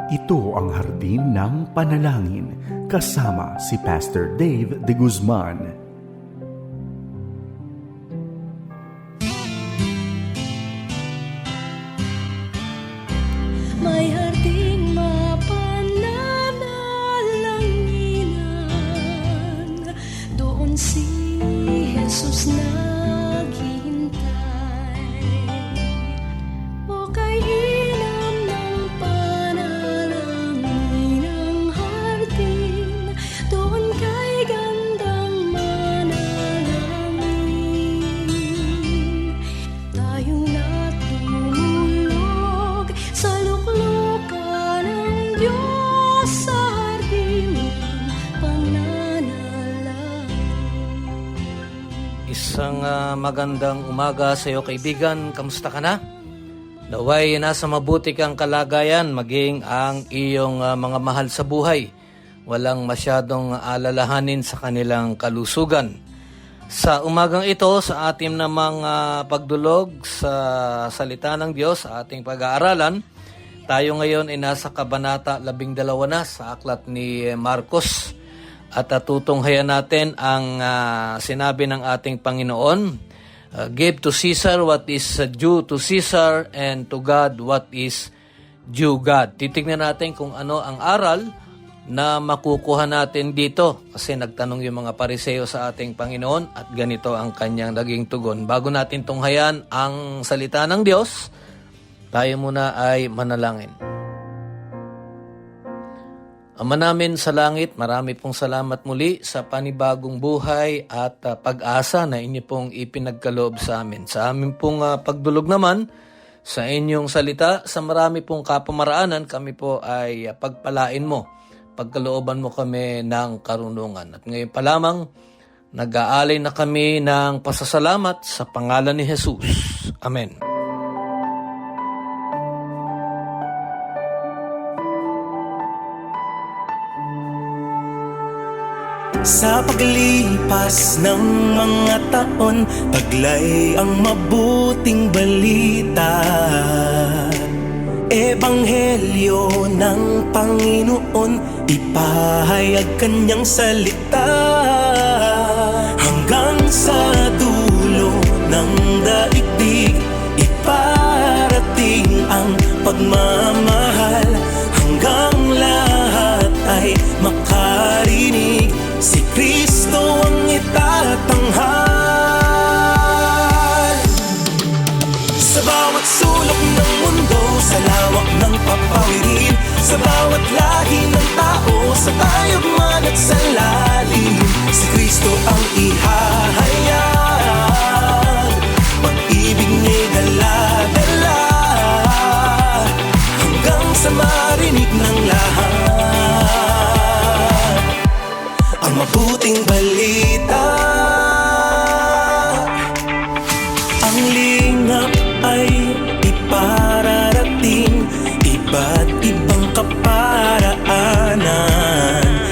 Ito ang Hardin ng Panalangin kasama si Pastor Dave de Guzman. May harding mapananalanginan, doon si Jesus naghihintay. O kay inam ng panalangin ang hardin, doon kay gandang manalangin. Tayong natulog sa luklukan ng Diyos sa hardin ng pananalangin. Isang magandang umaga sa iyo, kaibigan. Kamusta ka na? Naway nasa mabuti kang kalagayan, maging ang iyong mga mahal sa buhay. Walang masyadong alalahanin sa kanilang kalusugan. Sa umagang ito, sa ating namang pagdulog sa salita ng Diyos, sa ating pag-aaralan, tayo ngayon ay nasa Kabanata 12 na sa aklat ni Marcos. At tutunghayan natin ang sinabi ng ating Panginoon, give to Caesar what is due to Caesar, and to God what is due God. Titignan natin kung ano ang aral na makukuha natin dito. Kasi nagtanong yung mga Pariseo sa ating Panginoon at ganito ang kanyang naging tugon. Bago natin tunghayan ang salita ng Diyos, tayo muna ay manalangin. Ama namin sa langit, marami pong salamat muli sa panibagong buhay at pag-asa na inyo pong ipinagkaloob sa amin. Sa amin pong pagdulog naman sa inyong salita, sa marami pong kapamaraanan, kami po ay pagpalain mo. Pagkalooban mo kami ng karunungan. At ngayon pa lamang, nag-aalay na kami ng pasasalamat sa pangalan ni Jesus. Amen. Sa paglipas ng mga taon, taglay ang mabuting balita. Ebanghelyo ng Panginoon, ipahayag kanyang salita. Hanggang sa dulo ng daigdig, iparating ang pagmamahal. Hanggang lahat ay makarinig, si Kristo ang itatanghal. Sa bawat sulok ng mundo, sa lawak ng papawirin, sa bawat lahi ng tao, sa tayagman at sa lalim, si Kristo ang ihahayag. Pag-ibig niya'y dala-dala, hanggang sa marinig ng lahat ang mabuting balita. Ang lingap ay ipararating, iba't ibang kaparaanan,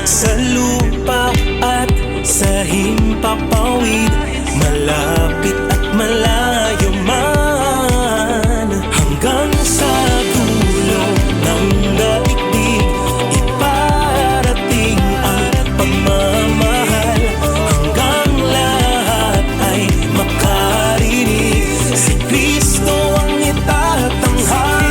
sa lupa at sa himpapawid, malapit at malayo man. Hanggang sa dulo ng daigdig, iparating ang pagmamahal. Hanggang lahat ay makarinig, si Kristo ang itatanghal.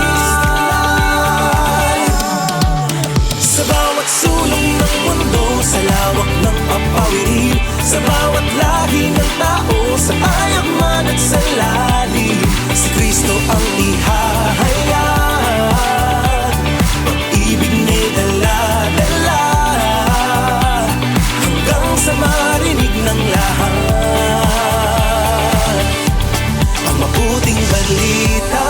Sa bawat sulong ng mundo, sa lawak ng papawirin, sa bawat lahi ng tao, sa tayagman at sa lalim, si Kristo ang ihahayag. Pag-ibig niya'y dala-dala, hanggang sa marinig ng lahat ang mabuting balita.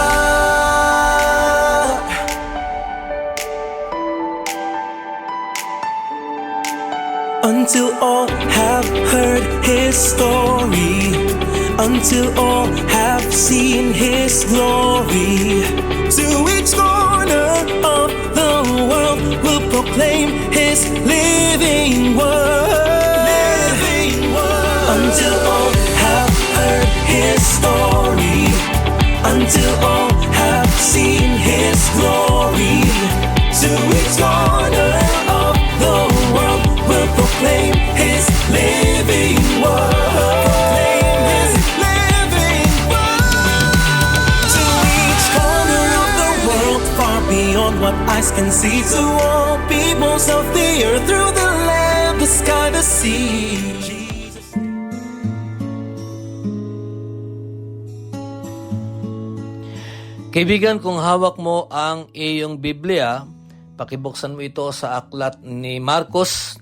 Until all have heard His story, until all have seen His glory, to each corner of the world will proclaim His living word. Until all have heard His story, until all have seen His glory, to beyond what eyes can see. To all peoples of the earth, through the land, the sky, the sea. Kaibigan, kung hawak mo ang iyong Biblia, pakibuksan mo ito sa aklat ni Marcos.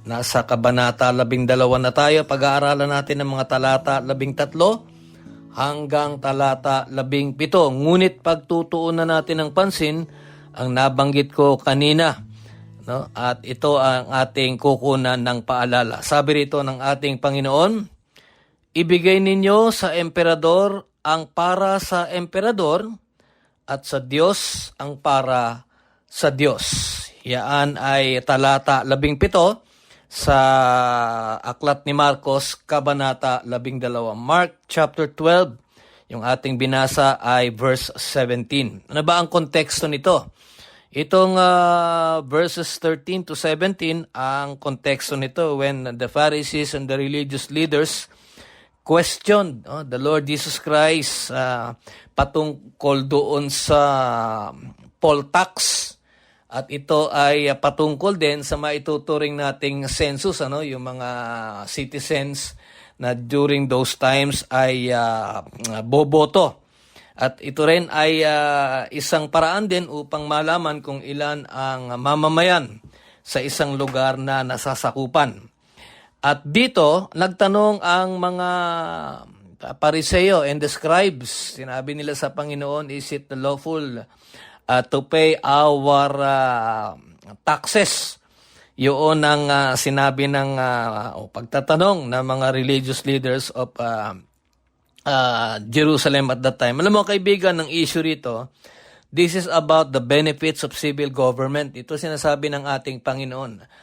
Nasa kabanata 12 na tayo. Pag-aaralan natin ng mga talata 13 hanggang talata 17. Ngunit pagtutuunan natin ng pansin ang nabanggit ko kanina. No? At ito ang ating kukunan ng paalala. Sabi rito ng ating Panginoon, ibigay ninyo sa emperador ang para sa emperador, at sa Diyos ang para sa Diyos. Yan ay talata 17 sa aklat ni Marcos, kabanata 12. Mark chapter 12, yung ating binasa ay verse 17. Ano ba ang konteksto nito? Itong verses 13 to 17, ang konteksto nito when the Pharisees and the religious leaders questioned the Lord Jesus Christ patungkol doon sa poll tax, at ito ay patungkol din sa maituturing nating census, yung mga citizens na during those times ay boboto. At ito rin ay isang paraan din upang malaman kung ilan ang mamamayan sa isang lugar na nasasakupan. At dito, nagtanong ang mga Pariseo and the scribes. Sinabi nila sa Panginoon, is it lawful to pay our taxes? Yun ang sinabi ng pagtatanong ng mga religious leaders of Jerusalem at that time. Alam mo kaibigan, ng issue rito, this is about the benefits of civil government. Ito sinasabi ng ating Panginoon.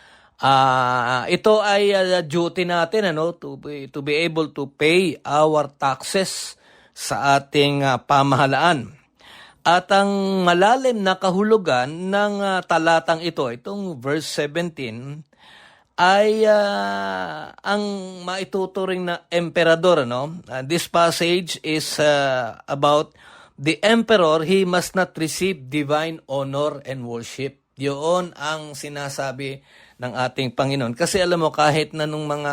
Ito ay duty natin to be able to pay our taxes sa ating pamahalaan. At ang malalim na kahulugan ng talatang ito, itong verse 17, ay ang maituturing na emperador. This passage is about the emperor. He must not receive divine honor and worship. Yun ang sinasabi ng ating Panginoon. Kasi alam mo, kahit na nung mga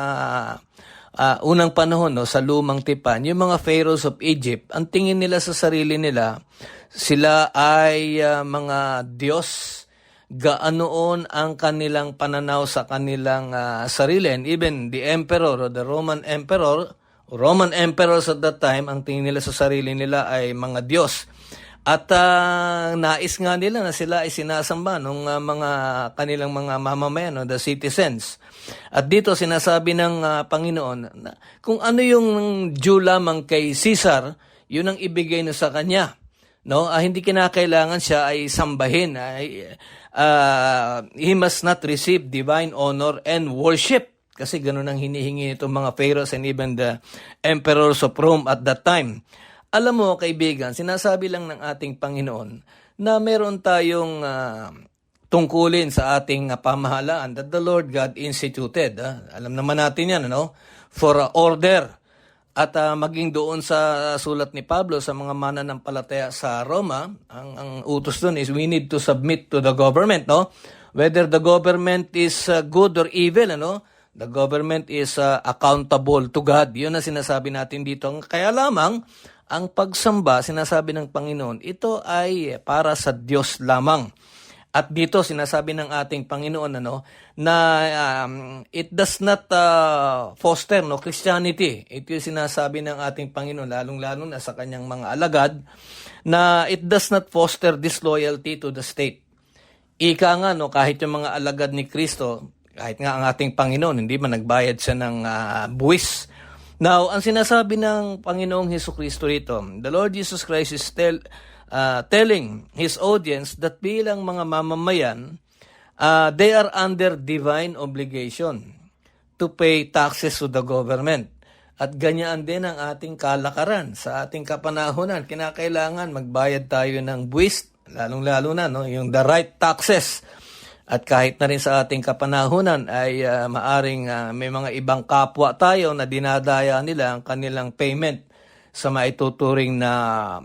unang panahon sa lumang tipan, yung mga pharaohs of Egypt, ang tingin nila sa sarili nila, sila ay mga Diyos. Gaanoon ang kanilang pananaw sa kanilang sarili. And even the emperor or the Roman emperors at that time, ang tingin nila sa sarili nila ay mga Diyos. At nais nga nila na sila ay sinasamba ng mga kanilang mga mamamayan, the citizens. At dito sinasabi ng Panginoon na kung ano yung due lamang kay Caesar, yun ang ibigay na sa kanya. Hindi kinakailangan siya ay sambahin. He must not receive divine honor and worship. Kasi ganun ang hinihingi itong mga pharaohs and even the emperors of Rome at that time. Alam mo, kaibigan, sinasabi lang ng ating Panginoon na meron tayong tungkulin sa ating pamahalaan that the Lord God instituted. Alam naman natin yan, for order. At maging doon sa sulat ni Pablo sa mga mananampalataya sa Roma, ang utos doon is we need to submit to the government. Whether the government is good or evil, the government is accountable to God. Yun ang sinasabi natin dito. Kaya lamang, ang pagsamba, sinasabi ng Panginoon, ito ay para sa Diyos lamang. At dito sinasabi ng ating Panginoon na it does not foster Christianity. Ito yung sinasabi ng ating Panginoon, lalong-lalo na sa kanyang mga alagad, na it does not foster disloyalty to the state. Ika nga, kahit yung mga alagad ni Kristo, kahit nga ang ating Panginoon, hindi ba nagbayad siya ng buwis. Now, ang sinasabi ng Panginoong Hesukristo rito, the Lord Jesus Christ is telling His audience that bilang mga mamamayan, they are under divine obligation to pay taxes to the government. At ganyan din ang ating kalakaran sa ating kapanahunan. Kinakailangan magbayad tayo ng buwis, lalong-lalo na yung the right taxes. At kahit na rin sa ating kapanahunan ay maaring may mga ibang kapwa tayo na dinadaya nila ang kanilang payment sa maituturing na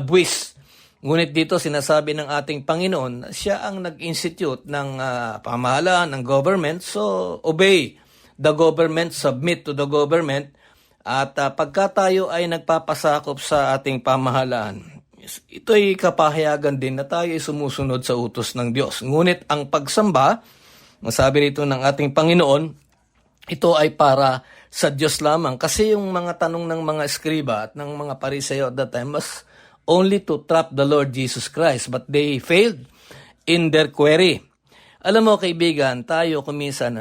buwis. Ngunit dito sinasabi ng ating Panginoon na siya ang nag-institute ng pamahalaan, ng government. So, obey the government, submit to the government. At pagka tayo ay nagpapasakop sa ating pamahalaan, ito'y kapahayagan din na tayo ay sumusunod sa utos ng Diyos. Ngunit ang pagsamba, masabi rito ng ating Panginoon, ito ay para sa Diyos lamang. Kasi yung mga tanong ng mga eskriba at ng mga Pariseo at that time was only to trap the Lord Jesus Christ, but they failed in their query. Alam mo kaibigan, tayo kuminsan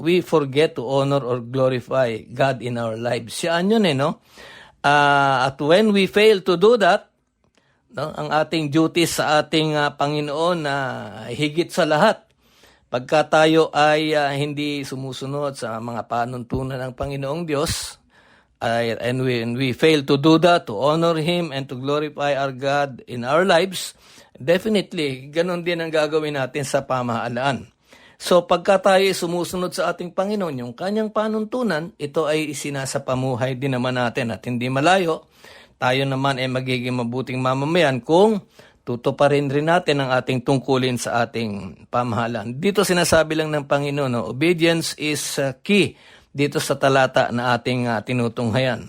we forget to honor or glorify God in our lives. Yan yun no? At when we fail to do that, ang ating duties sa ating Panginoon na higit sa lahat, pagka tayo ay hindi sumusunod sa mga panuntunan ng Panginoong Diyos, and when we fail to do that, to honor Him and to glorify our God in our lives, definitely, ganun din ang gagawin natin sa pamahalaan. So, pagka tayo sumusunod sa ating Panginoon, yung kanyang panuntunan, ito ay isinasapamuhay din naman natin at hindi malayo. Tayo naman ay magiging mabuting mamamayan kung tutuparin rin natin ang ating tungkulin sa ating pamahalaan. Dito sinasabi lang ng Panginoon, obedience is key dito sa talata na ating tinutunghayan.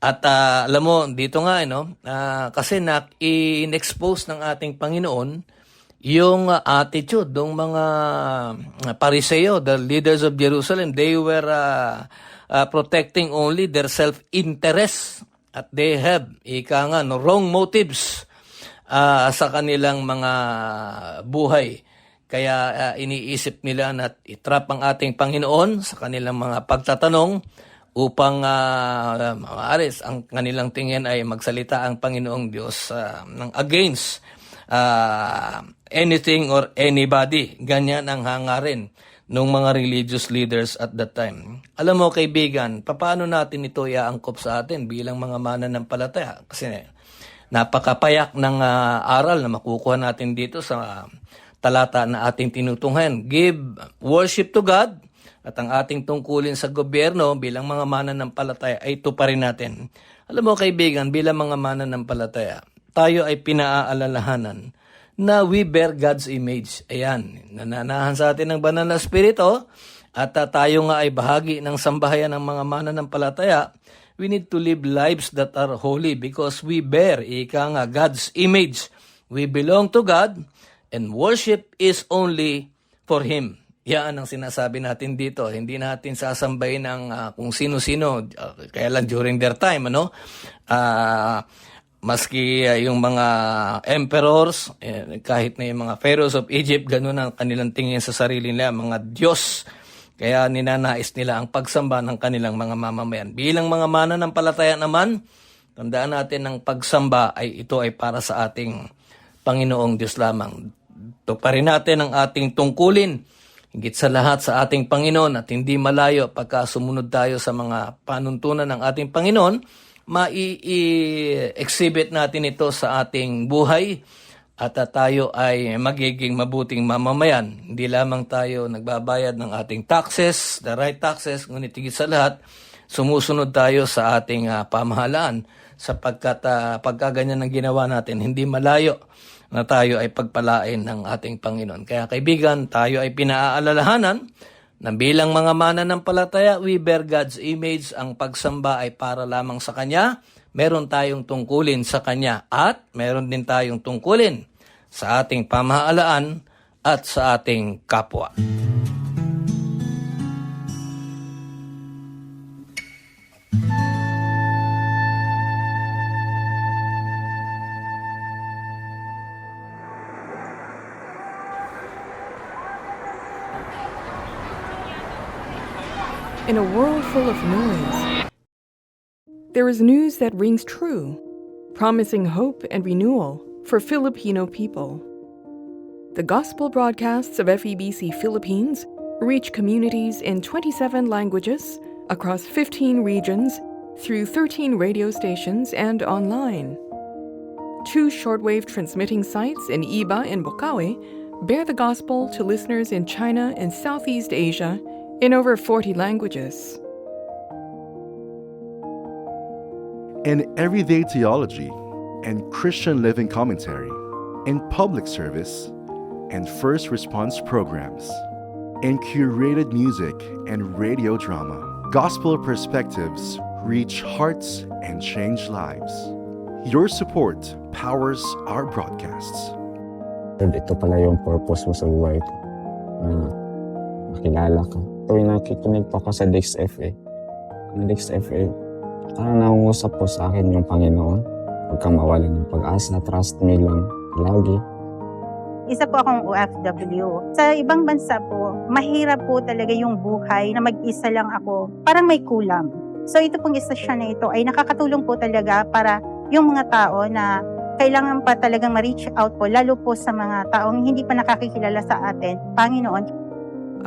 At alam mo, dito nga, kasi in-expose ng ating Panginoon yung attitude ng mga Pariseo, the leaders of Jerusalem. They were protecting only their self-interest at they have, wrong motives sa kanilang mga buhay. Kaya iniisip nila na itrap ang ating Panginoon sa kanilang mga pagtatanong upang maaris ang kanilang tingin ay magsalita ang Panginoong Diyos ng against anything or anybody. Ganyan ang hangarin ng mga religious leaders at that time. Alam mo kaibigan, paano natin ito iaangkop sa atin bilang mga mananampalataya? Kasi napakapayak ng aral na makukuha natin dito sa talata na ating tinutunghayan. Give worship to God at ang ating tungkulin sa gobyerno bilang mga mananampalataya ay tuparin natin. Alam mo kaibigan, bilang mga mananampalataya, tayo ay pinaaalalahanan na we bear God's image. Ayan, nananahan sa atin ng banal na espiritu at tayo nga ay bahagi ng sambahayan ng mga mananampalataya. We need to live lives that are holy because we bear God's image. We belong to God and worship is only for Him. Yan ang sinasabi natin dito. Hindi natin sasambahin ng kung sino-sino, kaya lang during their time, maski yung mga emperors, kahit na yung mga pharaohs of Egypt, ganun ang kanilang tingin sa sarili nila, mga Diyos. Kaya ninanais nila ang pagsamba ng kanilang mga mamamayan. Bilang mga mananampalataya naman, tandaan natin ang pagsamba ito ay para sa ating Panginoong Diyos lamang. Tuparin natin ang ating tungkulin, higit sa lahat sa ating Panginoon at hindi malayo pagka sumunod tayo sa mga panuntunan ng ating Panginoon, mai-exhibit natin ito sa ating buhay at tayo ay magiging mabuting mamamayan. Hindi lamang tayo nagbabayad ng ating taxes, the right taxes, ngunit higit sa lahat, sumusunod tayo sa ating pamahalaan sapagkat pagkaganyan ang ginawa natin, hindi malayo na tayo ay pagpalain ng ating Panginoon. Kaya kaibigan, tayo ay pinaaalalahanan na bilang mga mananampalataya, we bear God's image. Ang pagsamba ay para lamang sa Kanya. Meron tayong tungkulin sa Kanya at meron din tayong tungkulin sa ating pamahalaan at sa ating kapwa. In a world full of noise, there is news that rings true, promising hope and renewal for Filipino people. The gospel broadcasts of FEBC Philippines reach communities in 27 languages across 15 regions through 13 radio stations and online. 2 shortwave transmitting sites in Iba and Bocaue bear the gospel to listeners in China and Southeast Asia in over 40 languages. In Everyday Theology, and Christian living commentary, in public service and first response programs, in curated music and radio drama. Gospel perspectives reach hearts and change lives. Your support powers our broadcasts. Lord, ito pala yung purpose mo sa buhay ko. Makilala ka. Tuwing nakikinig pa ako sa DXFA, parang nangungusap po sa akin yung Panginoon. Huwag kang mawalan ng pag-asa, trust me lang lagi. Isa po akong OFW. Sa ibang bansa po, mahirap po talaga yung buhay na mag-isa lang ako. Parang may kulang. So ito pong istasyon na ito ay nakakatulong po talaga para yung mga tao na kailangan pa talagang ma-reach out po, lalo po sa mga taong hindi pa nakakikilala sa atin, Panginoon.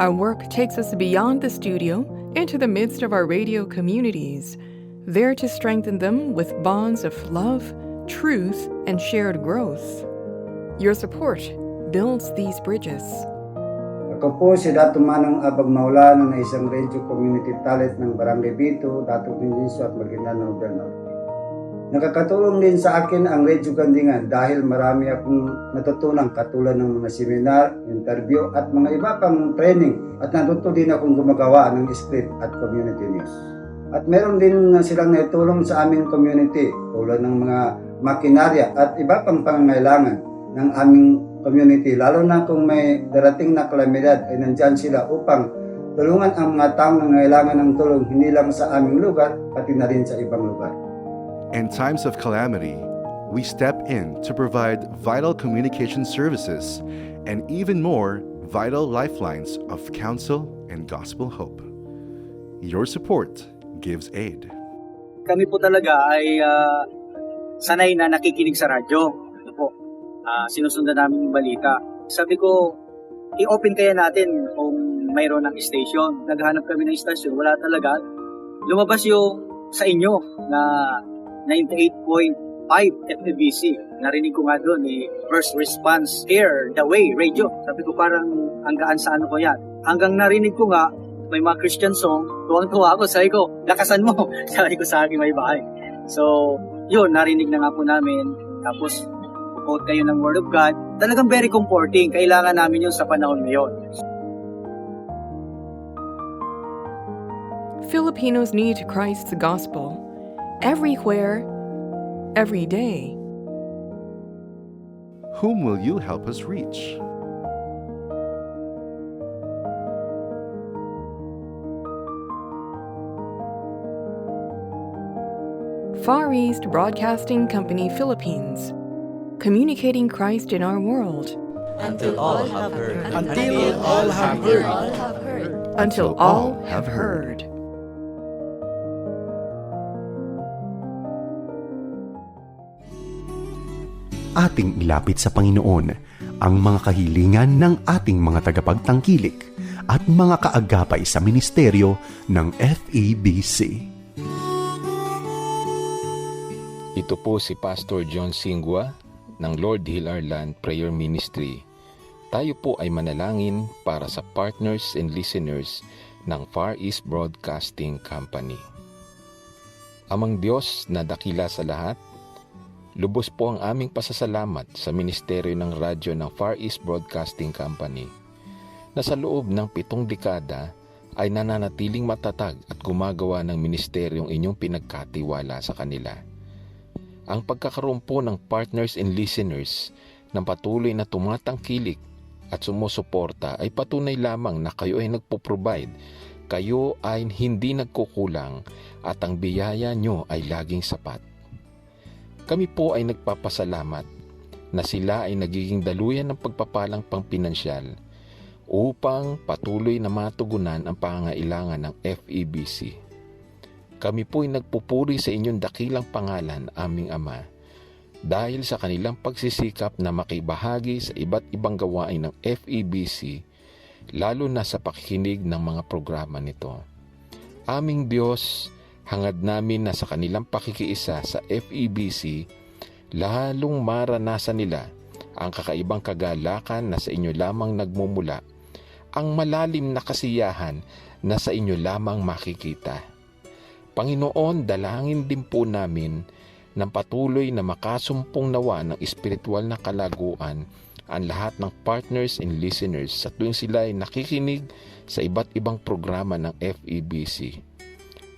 Our work takes us beyond the studio into the midst of our radio communities, there to strengthen them with bonds of love, truth, and shared growth. Your support builds these bridges. Ako po si Dato Manong Abag Maulano na isang radio community talent ng Barangay Bito, Dato Quindiso at Maguindanao del Norte. Nakakatulong din sa akin ang Radio Gandingan dahil marami akong natutunan katulad ng mga seminar, interview at mga iba pang training at natuto din akong gumagawa ng script at community news. At meron din silang naitulong sa aming community tulad ng mga makinarya at iba pang pangangailangan ng aming community. Lalo na kung may darating na kalamidad ay nandyan sila upang tulungan ang mga taong nangailangan ng tulong hindi lang sa aming lugar pati na rin sa ibang lugar. In times of calamity, we step in to provide vital communication services and even more vital lifelines of counsel and gospel hope. Your support gives aid. Kami po talaga ay sanay na nakikinig sa radyo. Ano po, sinusundan namin yung balita. Sabi ko, i-open kaya natin kung mayroon ng station. Naghahanap kami ng station, wala talaga. Lumabas yung sa inyo na 98.5 FEBC. Narinig ko nga doon First Response Care The Way Radio. Sabi ko parang hanggaan sa ano ko yan. Hanggang narinig ko nga may mga Christian song, tuwang-tuwa ako. Sabi ko, lakasan mo. Sabi ko sa aking may bahay. So, yun, narinig na nga po namin. Tapos, quote kayo ng Word of God. Talagang very comforting. Kailangan namin yun sa panahon ngayon. Filipinos need Christ's gospel everywhere, every day. Whom will you help us reach? Far East Broadcasting Company Philippines, communicating Christ in our world. Until all have heard. Until all have heard. Until all have heard. Ating ilapit sa Panginoon ang mga kahilingan ng ating mga tagapagtangkilik at mga kaagapay sa ministeryo ng FEBC. Ito po si Pastor John Singwa ng Lord Hill Our Land Prayer Ministry. Tayo po ay manalangin para sa partners and listeners ng Far East Broadcasting Company. Amang Diyos na dakila sa lahat, lubos po ang aming pasasalamat sa ministeryo ng radyo ng Far East Broadcasting Company na sa loob ng 7 dekada ay nananatiling matatag at gumagawa ng ministeryong inyong pinagkatiwala sa kanila. Ang pagkakaroon po ng partners and listeners ng patuloy na tumatangkilik at sumusuporta ay patunay lamang na kayo ay nagpo-provide, kayo ay hindi nagkukulang at ang biyaya nyo ay laging sapat. Kami po ay nagpapasalamat na sila ay nagiging daluyan ng pagpapalang pangpinansyal upang patuloy na matugunan ang pangangailangan ng FEBC. Kami po ay nagpupuri sa inyong dakilang pangalan, aming Ama, dahil sa kanilang pagsisikap na makibahagi sa iba't ibang gawain ng FEBC, lalo na sa pakikinig ng mga programa nito. Aming Diyos, hangad namin na sa kanilang pakikiisa sa FEBC, lalong maranasan nila ang kakaibang kagalakan na sa inyo lamang nagmumula, ang malalim na kasiyahan na sa inyo lamang makikita. Panginoon, dalangin din po namin ng patuloy na makasumpong nawa ng espiritual na kalaguan ang lahat ng partners and listeners sa tuwing sila ay nakikinig sa iba't ibang programa ng FEBC.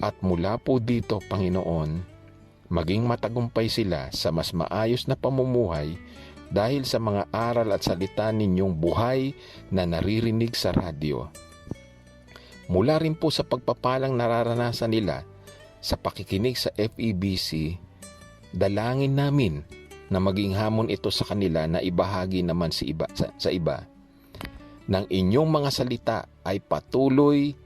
At mula po dito, Panginoon, maging matagumpay sila sa mas maayos na pamumuhay dahil sa mga aral at salita ninyong buhay na naririnig sa radyo. Mula rin po sa pagpapalang nararanasan nila sa pakikinig sa FEBC, dalangin namin na maging hamon ito sa kanila na ibahagi naman sa iba. Nang inyong mga salita ay patuloy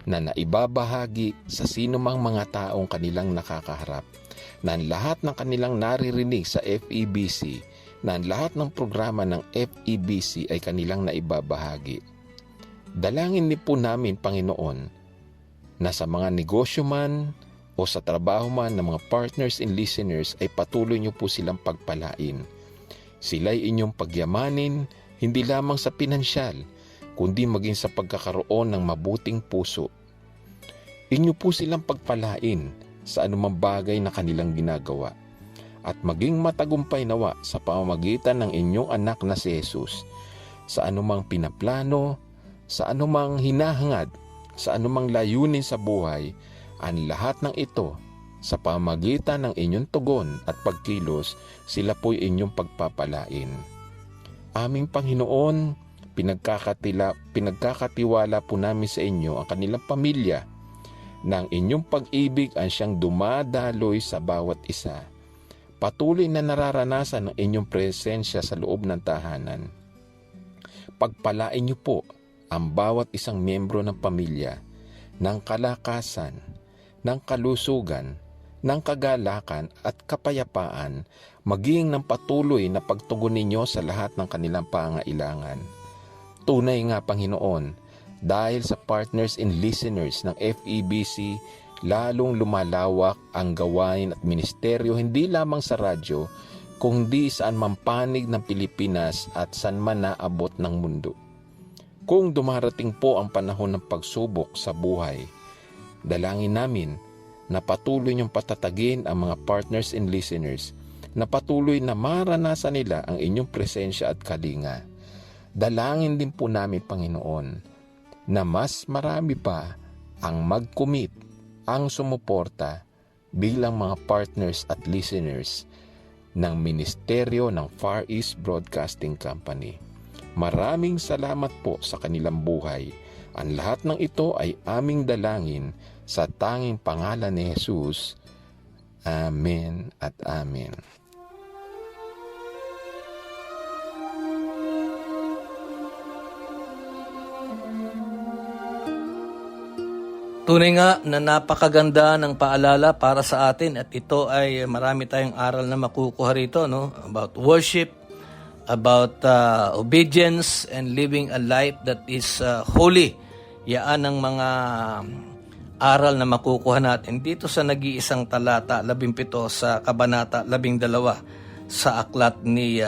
na naibabahagi sa sinumang mga taong kanilang nakakaharap, na ang lahat ng kanilang naririnig sa FEBC, na ang lahat ng programa ng FEBC ay kanilang naibabahagi. Dalangin din po namin, Panginoon, na sa mga negosyo man o sa trabaho man ng mga partners and listeners ay patuloy niyo po silang pagpalain. Sila'y inyong pagyamanin, hindi lamang sa pinansyal, kundi maging sa pagkakaroon ng mabuting puso. Inyo po silang pagpalain sa anumang bagay na kanilang ginagawa at maging matagumpay nawa sa pamamagitan ng inyong anak na si Jesus sa anumang pinaplano, sa anumang hinahangad, sa anumang layunin sa buhay. Ang lahat ng ito sa pamamagitan ng inyong tugon at pagkilos, sila po'y inyong pagpapalain. Aming Panginoon, pinagkakatiwala po namin sa inyo ang kanilang pamilya, na ang inyong pag-ibig ang siyang dumadaloy sa bawat isa. Patuloy na nararanasan ang inyong presensya sa loob ng tahanan. Pagpalain niyo po ang bawat isang miyembro ng pamilya ng kalakasan, ng kalusugan, ng kagalakan at kapayapaan, maging ng patuloy na pagtugon ninyo sa lahat ng kanilang pangailangan. Tunay nga, Panginoon, dahil sa partners and listeners ng FEBC, lalong lumalawak ang gawain at ministeryo hindi lamang sa radyo, kundi saan man panig ng Pilipinas at saan man naabot ng mundo. Kung dumarating po ang panahon ng pagsubok sa buhay, dalangin namin na patuloy niyong patatagin ang mga partners and listeners, na patuloy na maranasan nila ang inyong presensya at kalinga. Dalangin din po namin, Panginoon, na mas marami pa ang mag-commit, ang sumuporta bilang mga partners at listeners ng ministeryo ng Far East Broadcasting Company. Maraming salamat po sa kanilang buhay. Ang lahat ng ito ay aming dalangin sa tanging pangalan ni Jesus. Amen at amen. Tunay nga na napakaganda ng paalala para sa atin at ito ay marami tayong aral na makukuha rito, no? About worship, about obedience and living a life that is holy. Yaan ang mga aral na makukuha natin dito sa nag-iisang talata 17 sa kabanata 12 sa aklat ni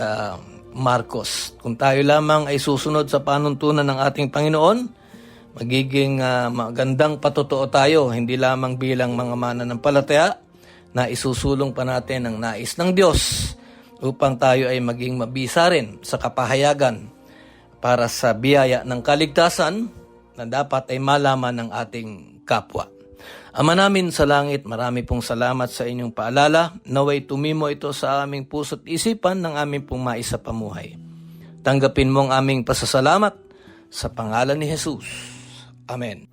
Marcos. Kung tayo lamang ay susunod sa panuntunan ng ating Panginoon, magiging magandang patotoo tayo, hindi lamang bilang mga mananampalataya na isusulong pa natin ang nais ng Diyos upang tayo ay maging mabisa rin sa kapahayagan para sa biyaya ng kaligtasan na dapat ay malaman ng ating kapwa. Ama namin sa langit, marami pong salamat sa inyong paalala. Naway tumimo ito sa aming puso't isipan ng aming pong maisapamuhay. Tanggapin mo ang aming pasasalamat sa pangalan ni Jesus. Amen.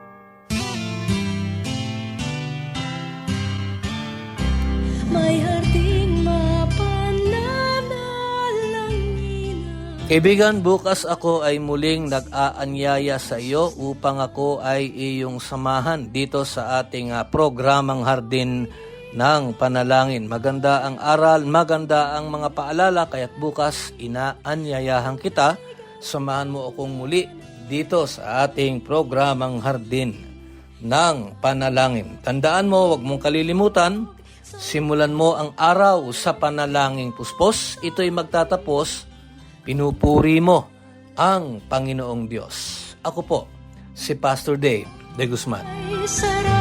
May harding mapananalangin. Kaibigan, bukas ako ay muling nag-aanyaya sa iyo upang ako ay iyong samahan dito sa ating programang Hardin ng Panalangin. Maganda ang aral, maganda ang mga paalala, kaya't bukas inaanyayahan kita, samahan mo akong muli dito sa ating programang Hardin ng Panalangin. Tandaan mo, huwag mong kalilimutan, simulan mo ang araw sa panalangin puspos. Ito'y magtatapos, pinupuri mo ang Panginoong Diyos. Ako po, si Pastor Dave de Guzman. Ay sarap